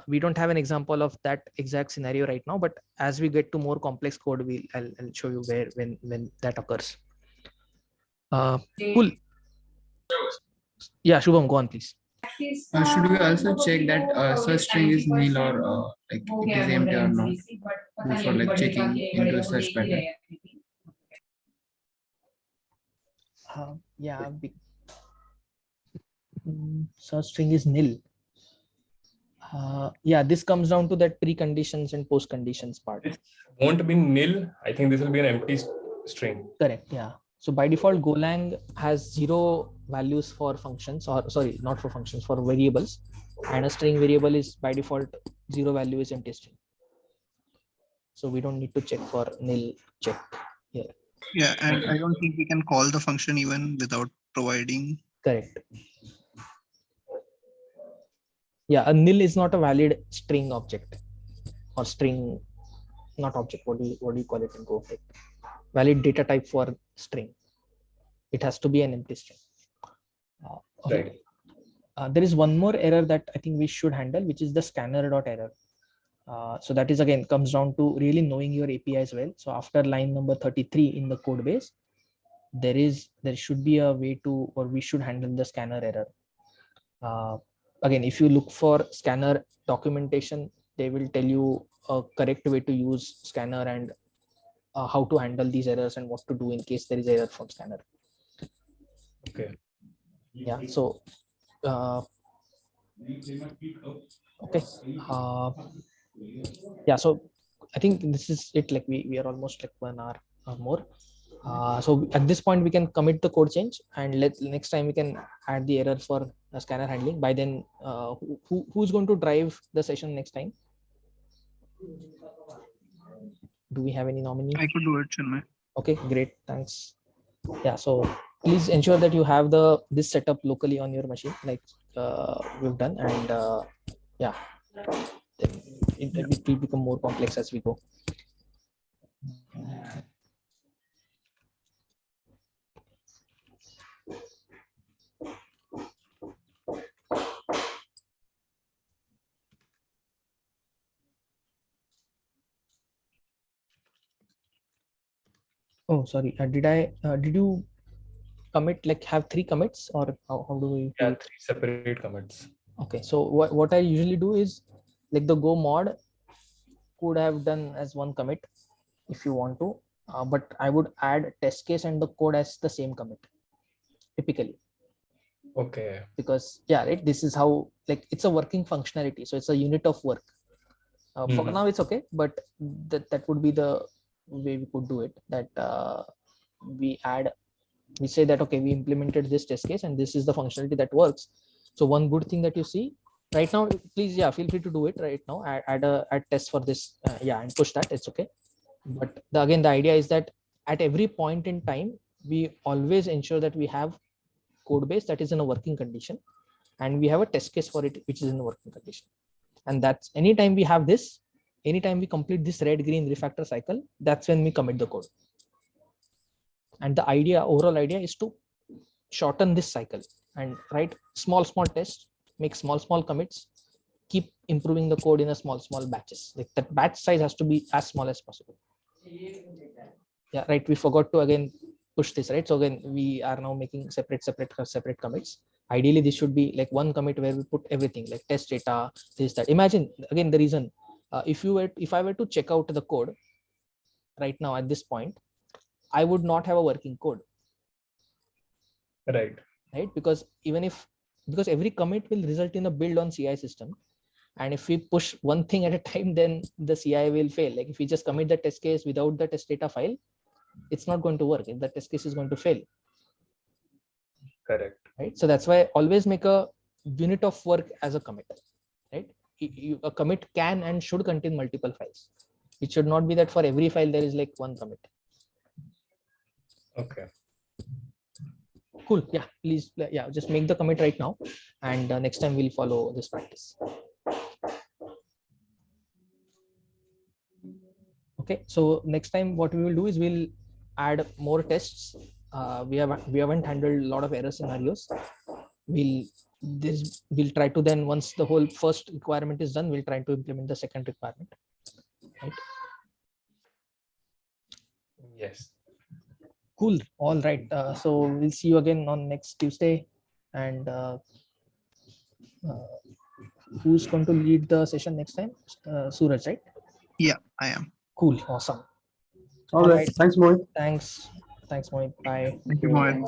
We don't have an example of that exact scenario right now, but as we get to more complex code, I'll show you where when that occurs. Cool. Yeah, Shubham, go on, please. Should we also check that search string is nil or like it is empty or not before like checking into search pattern? Yeah, search string is nil. Yeah, this comes down to that preconditions and post conditions part. This won't be nil. I think this will be an empty string. Correct. Yeah. So by default, Golang has 0 values for functions, or sorry, not for functions, for variables, and a string variable is by default 0 value is empty string. So we don't need to check for nil check here. Yeah, and I don't think we can call the function even without providing. Correct. Yeah, a nil is not a valid string object, or string, not object. What do you call it in Go? Valid data type for string. It has to be an empty string. Okay. Right. There is one more error that I think we should handle, which is the scanner.error. So that is again comes down to really knowing your API as well. So after line number 33 in the code base, there should be a way to, or we should handle the scanner error. Again, if you look for scanner documentation, they will tell you a correct way to use scanner and how to handle these errors and what to do in case there is error from scanner. Okay. Yeah. So. Okay. Yeah. So I think this is it. Like we are almost like 1 hour or more. So at this point we can commit the code change, and next time we can add the error for scanner handling. By then, who's going to drive the session next time? Do we have any nominee? I could do it, Chinmay. Okay, great, thanks. Yeah, so please ensure that you have this setup locally on your machine, like we've done, and yeah, it will become more complex as we go. Oh, sorry. Did you commit, like have 3 commits, or how do we do it? 3 separate commits. Okay, so what I usually do is, like the Go mod could have done as 1 commit if you want to, but I would add test case and the code as the same commit typically. Okay. Because yeah, right, this is how, like, it's a working functionality, so it's a unit of work. For now it's okay, but that would be the way we could do it, that we say that, okay, we implemented this test case and this is the functionality that works. So one good thing that you see right now, please, yeah, feel free to do it right now, add test for this, yeah, and push that, it's okay. But again, the idea is that at every point in time, we always ensure that we have code base that is in a working condition, and we have a test case for it which is in a working condition. And that's anytime we have this, anytime we complete this red green refactor cycle, that's when we commit the code. And the overall idea is to shorten this cycle and write small tests, make small commits, keep improving the code in a small batches. Like that batch size has to be as small as possible. Yeah, right. We forgot to again push this, right? So again, we are now making separate commits. Ideally, this should be like 1 commit where we put everything, like test data, this, that. Imagine again the reason, if I were to check out the code right now at this point, I would not have a working code. Right. Because every commit will result in a build on CI system. And if we push one thing at a time, then the CI will fail. Like if we just commit the test case without the test data file, it's not going to work. The test case is going to fail. Correct. Right. So that's why always make a unit of work as a commit. Right. A commit can and should contain multiple files. It should not be that for every file there is like 1 commit. Okay. Cool. Yeah. Please. Yeah. Just make the commit right now, and next time we'll follow this practice. Okay, so next time what we will do is we'll add more tests. We haven't handled a lot of error scenarios. We'll try to then, once the whole first requirement is done, we'll try to implement the second requirement. Right? Yes. Cool. All right. So we'll see you again on next Tuesday. And who's going to lead the session next time? Suraj, right? Yeah, I am. Cool. Awesome. All right. Thanks, Mohit. Thanks, Mohit. Bye. Thank you, Mohit.